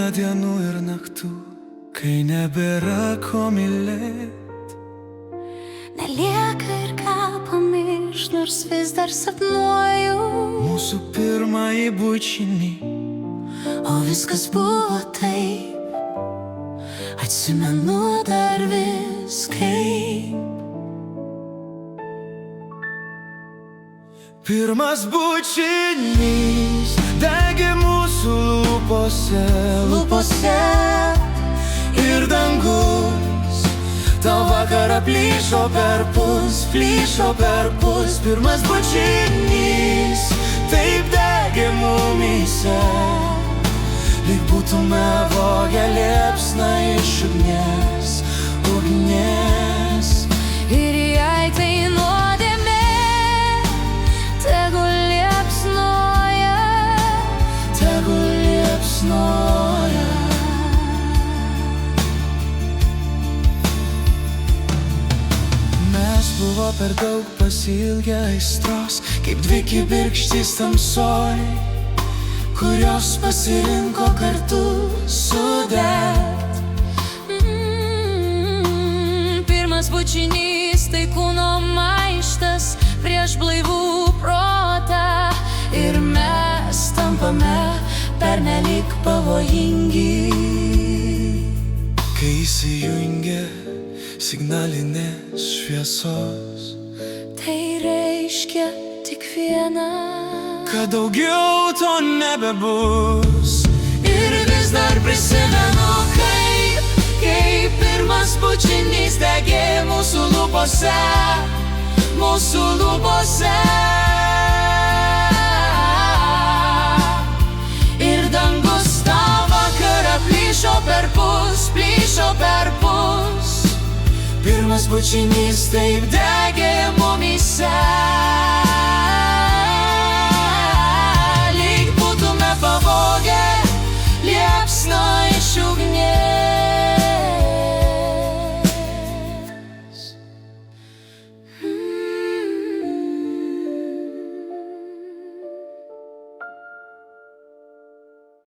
Būna dienų ir naktų, kai nebėra ko mylėt. Nelieka ir ką pamiršt, nors vis dar sapnuoju Mūsų pirmąjį bučinį, o viskas buvo taip. Atsimenu dar vis kaip. pirmas bučinys degė mūsų lūpose. Ir dangus tau vakarą plyšo perpus. Pirmas bučinys taip degė mumyse, lyg būtume vogę liepsną iš ugnies. Ir jei tai nuodėmė, tegul liepsnoja. Mes buvo per daug pasiilgę aistros, kaip dvi kibirkštys tamsoj, kurios pasirinko kartu sudegt. Pirmas bučinys tai kūno maištas prieš blaivų protą. Ir mes tampame pernelyg pavojingi. Kai įsijungia signalinės šviesos, Tai reiškia tik viena, kad daugiau to nebebus. ir vis dar prisimenu, kaip pirmas bučinys degė mūsų lūpose. Ir dangus tą vakarą plyšo perpus. Pirmas bučinys taip degė mumyse.